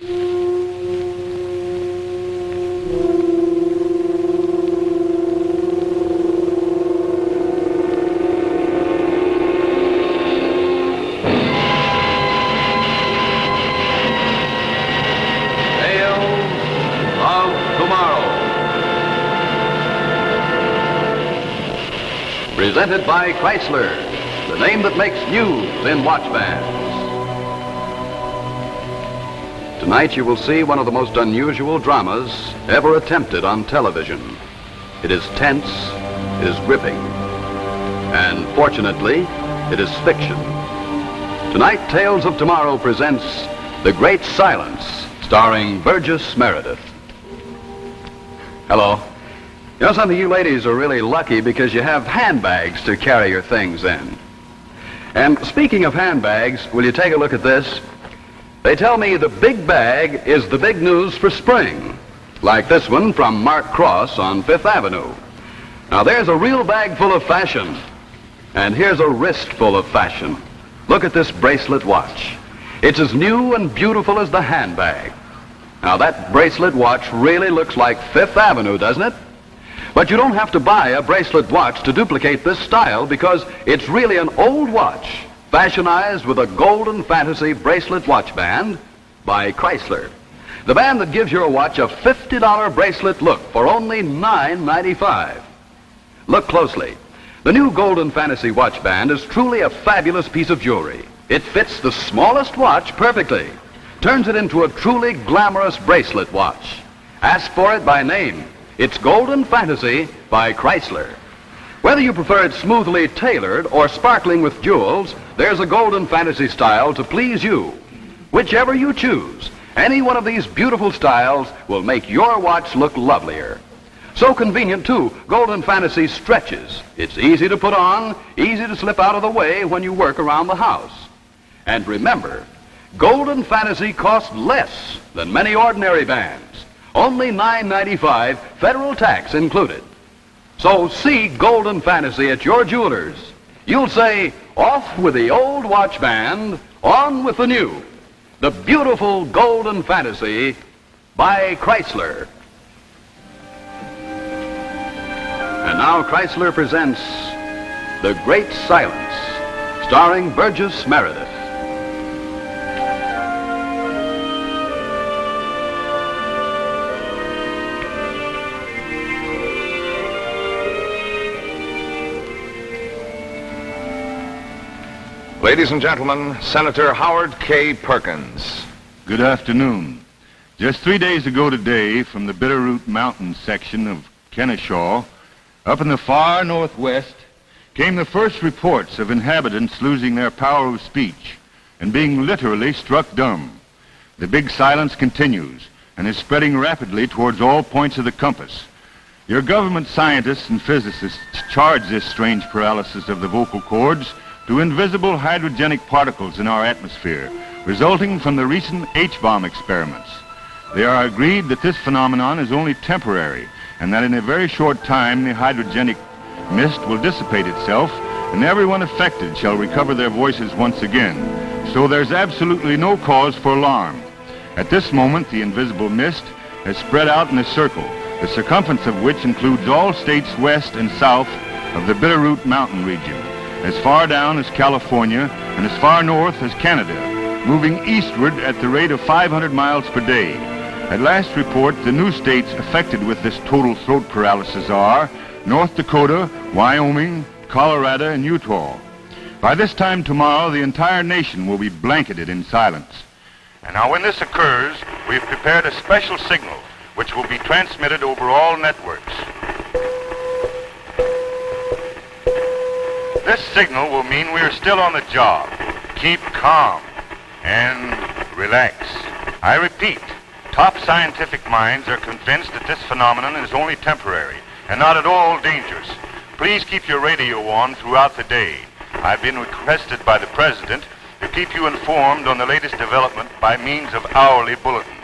Presented by Chrysler, the name that makes news in watch bands. Tonight you will see one of the most unusual dramas ever attempted on television. It is tense, it is gripping, and fortunately, it is fiction. Tonight, Tales of Tomorrow presents The Great Silence, starring Burgess Meredith. Hello. You know something, you ladies are really lucky because you have handbags to carry your things in. And speaking of handbags, will you take a look at this? They tell me the big bag is the big news for spring, like this one from Mark Cross on Fifth Avenue. Now there's a real bag full of fashion, and here's a wrist full of fashion. Look at this bracelet watch. It's as new and beautiful as the handbag. Now that bracelet watch really looks like Fifth Avenue, doesn't it? But you don't have to buy a bracelet watch to duplicate this style because it's really an old watch, fashionized with a golden fantasy bracelet watch band by Chrysler. The band that gives your watch a $50 bracelet look for only $9.95. Look closely. The new golden fantasy watch band is truly a fabulous piece of jewelry. It fits the smallest watch perfectly, turns it into a truly glamorous bracelet watch. Ask for it by name. It's Golden Fantasy by Chrysler. Whether you prefer it smoothly tailored or sparkling with jewels, there's a Golden Fantasy style to please you. Whichever you choose, any one of these beautiful styles will make your watch look lovelier. So convenient, too, Golden Fantasy stretches. It's easy to put on, easy to slip out of the way when you work around the house. And remember, Golden Fantasy costs less than many ordinary bands. Only $9.95, federal tax included. So see Golden Fantasy at your jeweler's. You'll say, off with the old watch band, on with the new. The beautiful Golden Fantasy by Chrysler. And now Chrysler presents The Great Silence, starring Burgess Meredith. Ladies and gentlemen, Senator Howard K. Perkins. Good afternoon. Just 3 days ago today, from the Bitterroot Mountain section of Kennesaw, up in the far northwest, came the first reports of inhabitants losing their power of speech and being literally struck dumb. The big silence continues and is spreading rapidly towards all points of the compass. Your government scientists and physicists charge this strange paralysis of the vocal cords to invisible hydrogenic particles in our atmosphere, resulting from the recent H-bomb experiments. They are agreed that this phenomenon is only temporary, and that in a very short time the hydrogenic mist will dissipate itself, and everyone affected shall recover their voices once again. So there's absolutely no cause for alarm. At this moment, the invisible mist has spread out in a circle, the circumference of which includes all states west and south of the Bitterroot Mountain region, as far down as California and as far north as Canada, moving eastward at the rate of 500 miles per day. At last report, the new states affected with this total throat paralysis are North Dakota, Wyoming, Colorado, and Utah. By this time tomorrow, the entire nation will be blanketed in silence. And now when this occurs, we've prepared a special signal which will be transmitted over all networks. This signal will mean we are still on the job. Keep calm and relax. I repeat, top scientific minds are convinced that this phenomenon is only temporary and not at all dangerous. Please keep your radio on throughout the day. I've been requested by the President to keep you informed on the latest development by means of hourly bulletins.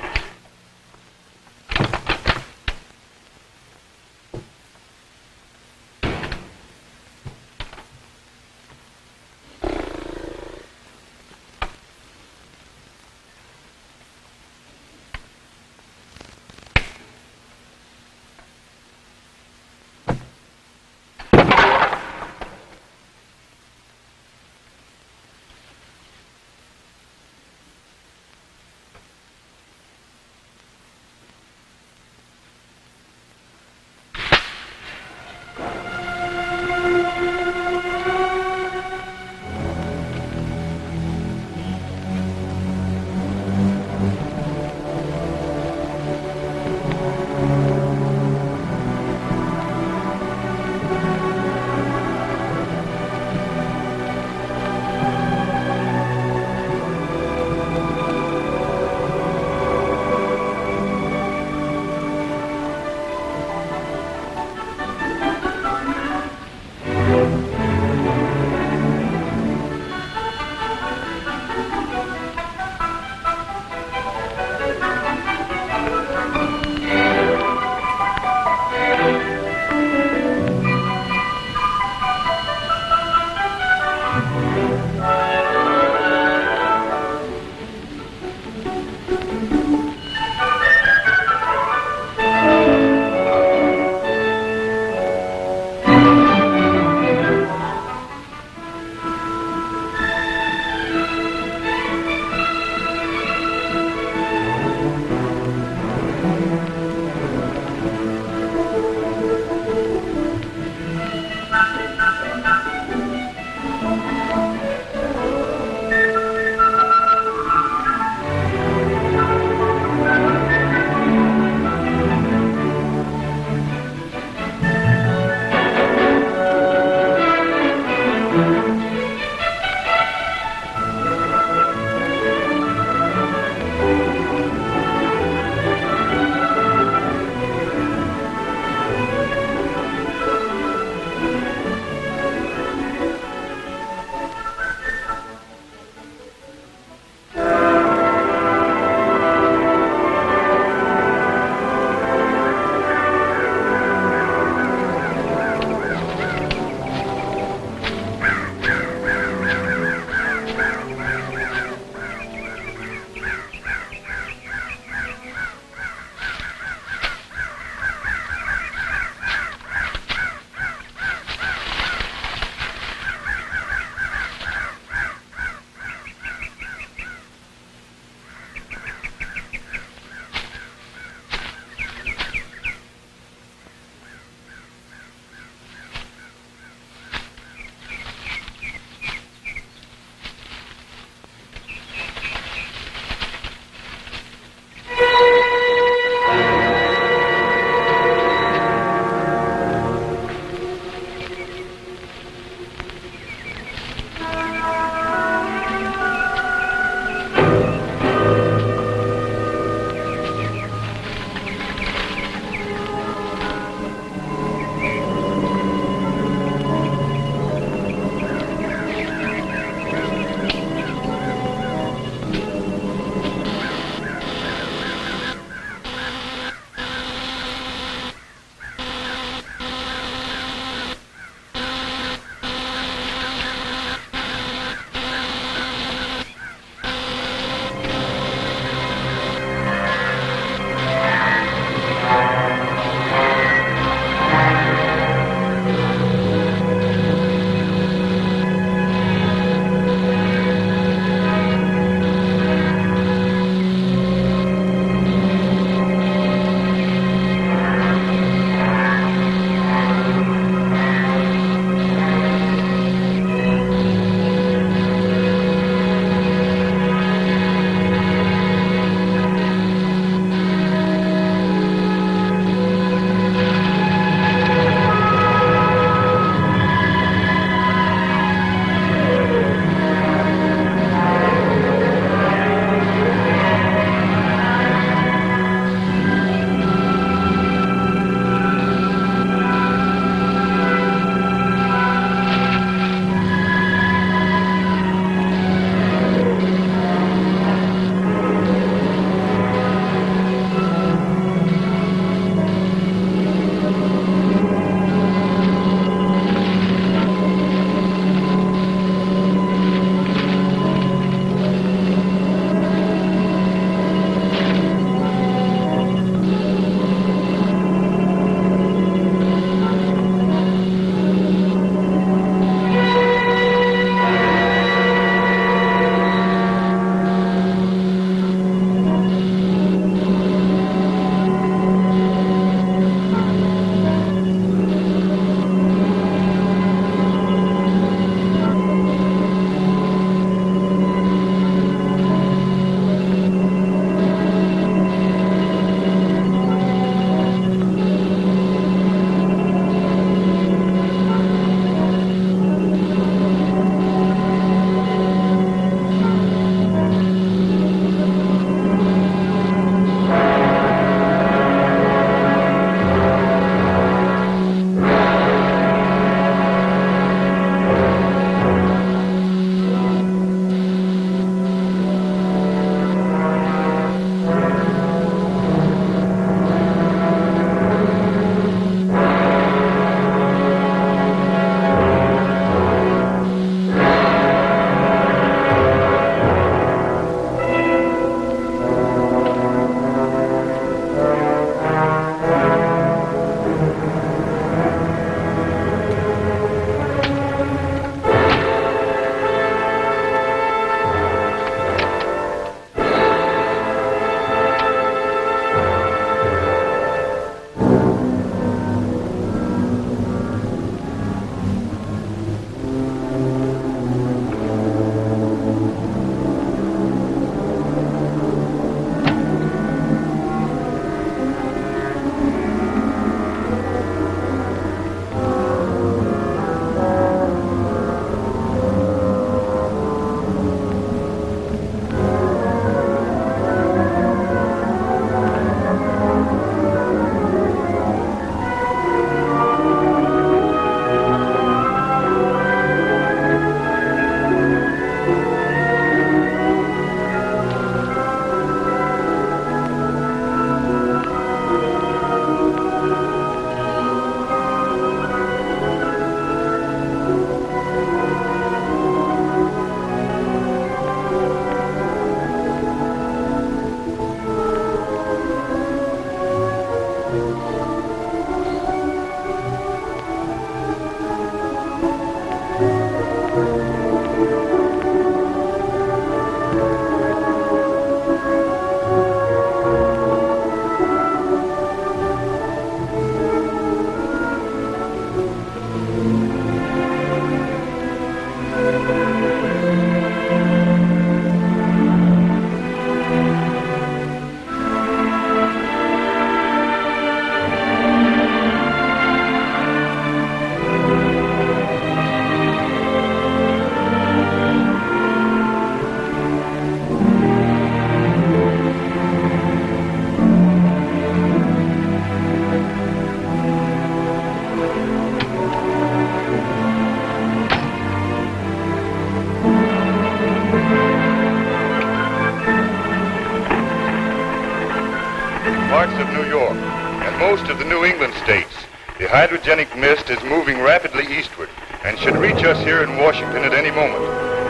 Parts of New York and most of the New England states, the hydrogenic mist is moving rapidly eastward and should reach us here in Washington at any moment.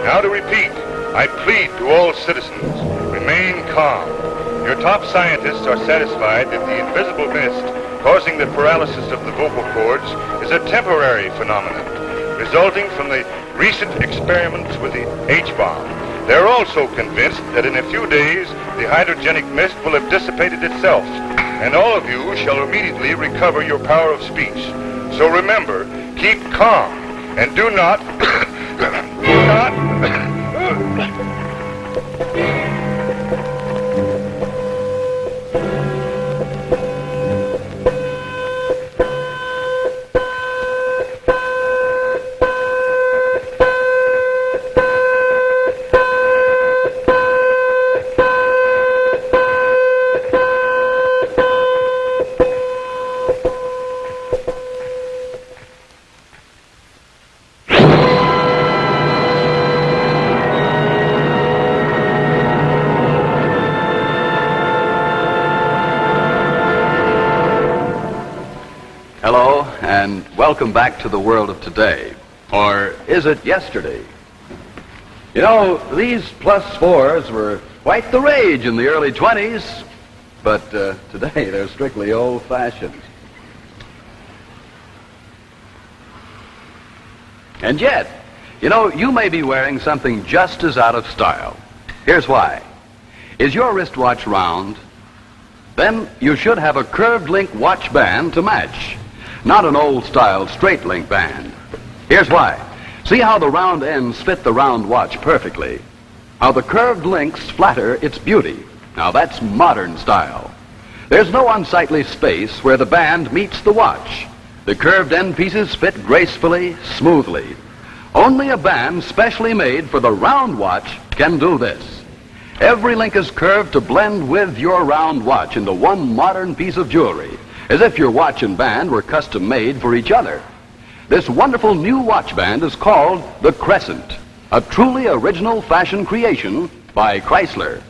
Now to repeat, I plead to all citizens, remain calm. Your top scientists are satisfied that the invisible mist causing the paralysis of the vocal cords is a temporary phenomenon, resulting from the recent experiments with the H-bomb. They're also convinced that in a few days, the hydrogenic mist will have dissipated itself, and all of you shall immediately recover your power of speech. So remember, keep calm, and do not, Hello, and welcome back to the world of today. Or is it yesterday? You know, these +4s were quite the rage in the early 20s, but today they're strictly old-fashioned. And yet, you know, you may be wearing something just as out of style. Here's why. Is your wristwatch round? Then you should have a curved link watch band to match. Not an old-style straight link band. Here's why. See how the round ends fit the round watch perfectly. How the curved links flatter its beauty. Now that's modern style. There's no unsightly space where the band meets the watch. The curved end pieces fit gracefully, smoothly. Only a band specially made for the round watch can do this. Every link is curved to blend with your round watch into one modern piece of jewelry, as if your watch and band were custom made for each other. This wonderful new watch band is called the Crescent, a truly original fashion creation by Chrysler.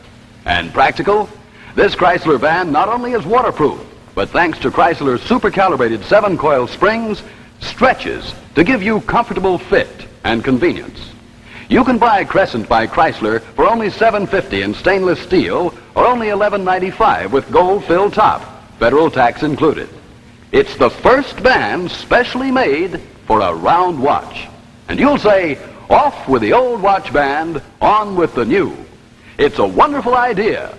And practical? This Chrysler band not only is waterproof, but thanks to Chrysler's super-calibrated 7-coil springs, stretches to give you comfortable fit and convenience. You can buy Crescent by Chrysler for only $7.50 in stainless steel, or only $11.95 with gold-filled top, federal tax included. It's the first band specially made for a round watch. And you'll say, off with the old watch band, on with the new. It's a wonderful idea.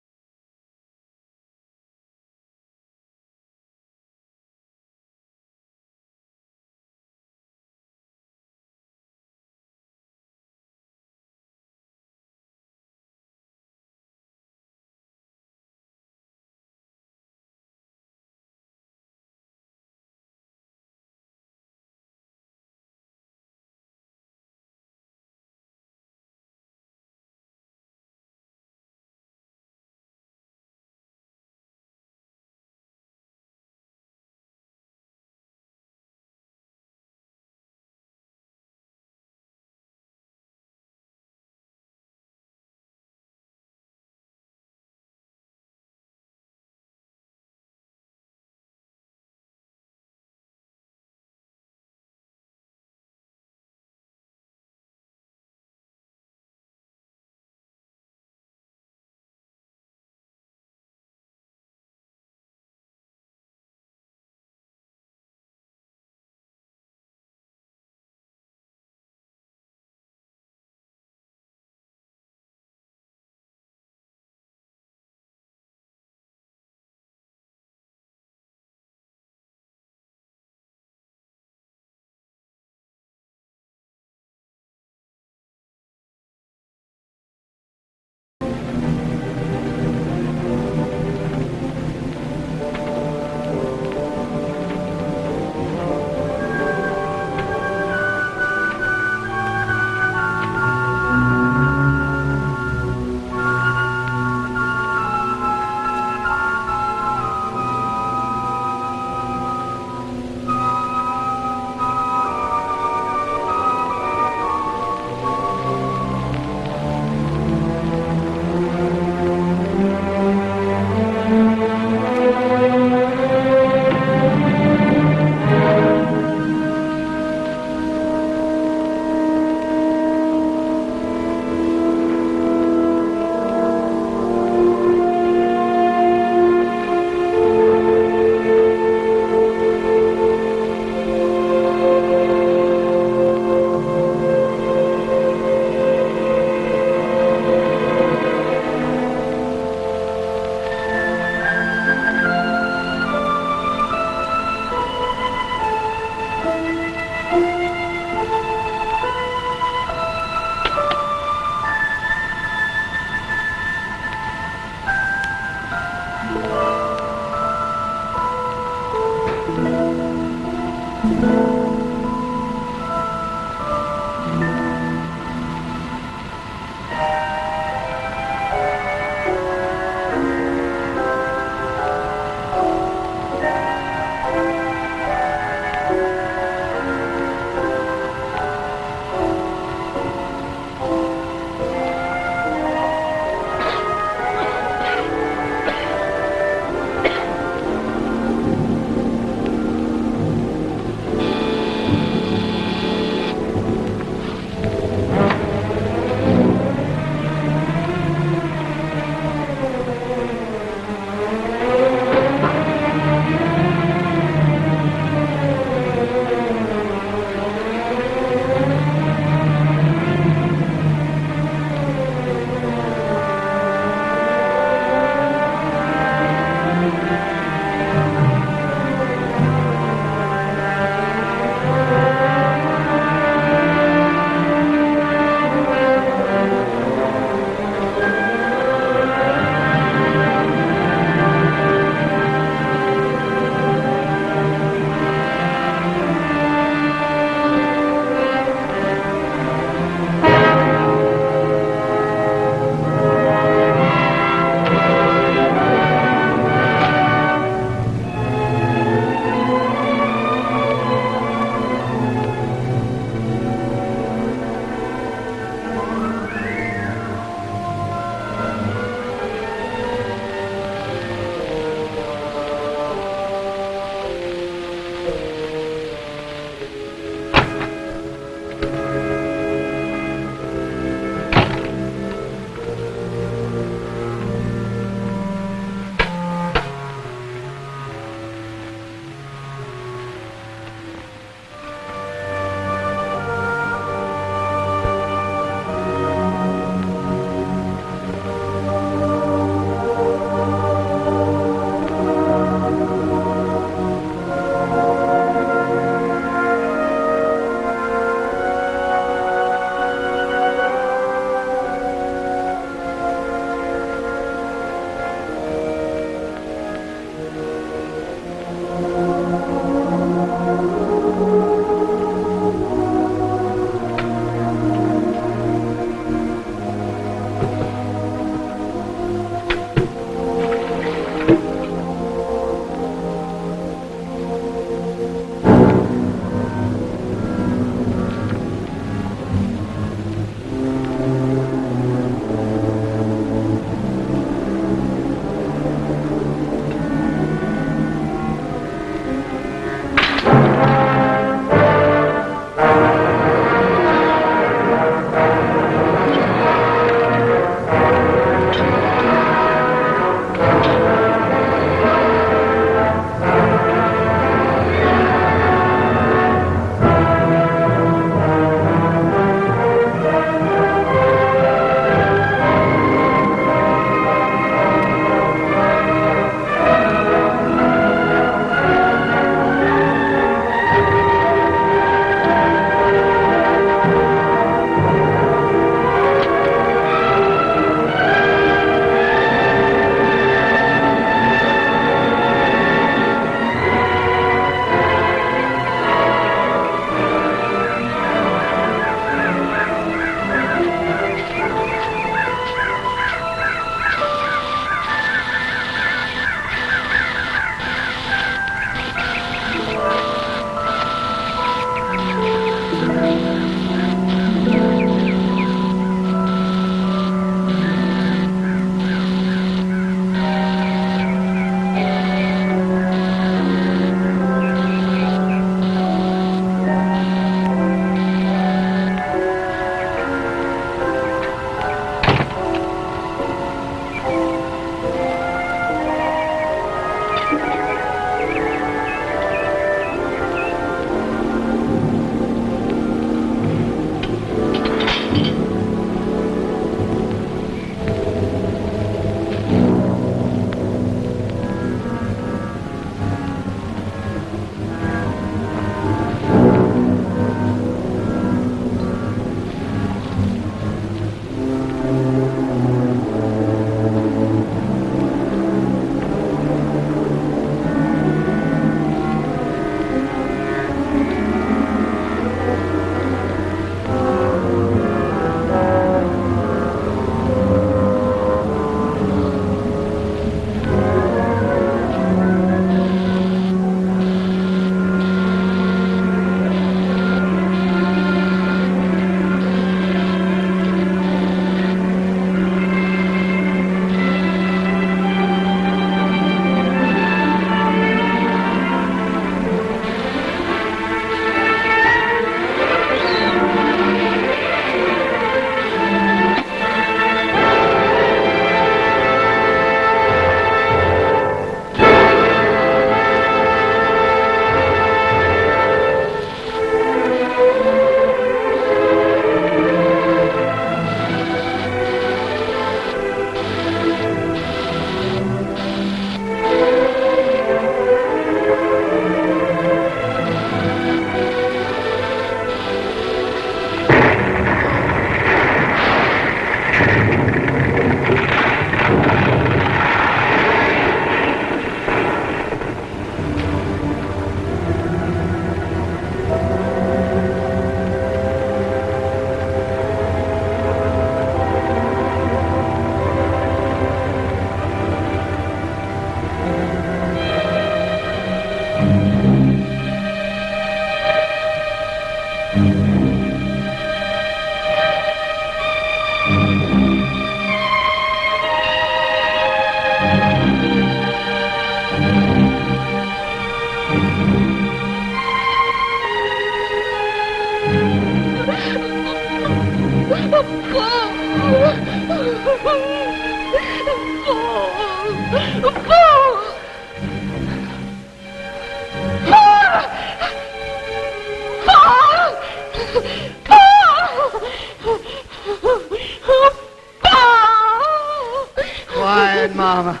Quiet, Mama.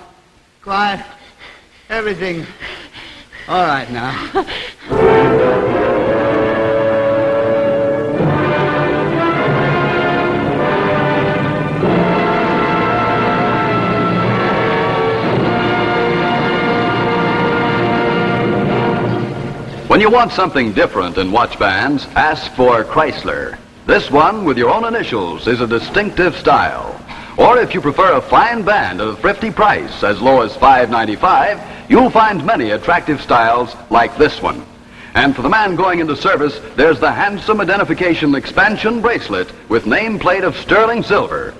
Quiet. Everything all right now. When you want something different in watch bands, ask for Chrysler. This one, with your own initials, is a distinctive style. Or if you prefer a fine band at a thrifty price, as low as $5.95, you'll find many attractive styles like this one. And for the man going into service, there's the handsome identification expansion bracelet with nameplate of sterling silver.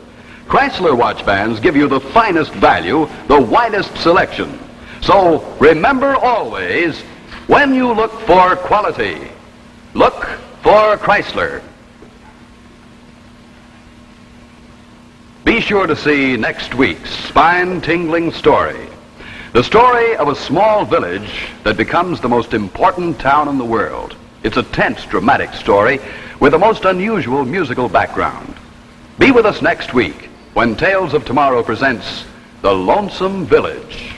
Chrysler watch bands give you the finest value, the widest selection. So remember always, when you look for quality, look for Chrysler. Be sure to see next week's spine-tingling story. The story of a small village that becomes the most important town in the world. It's a tense, dramatic story with a most unusual musical background. Be with us next week when Tales of Tomorrow presents The Lonesome Village.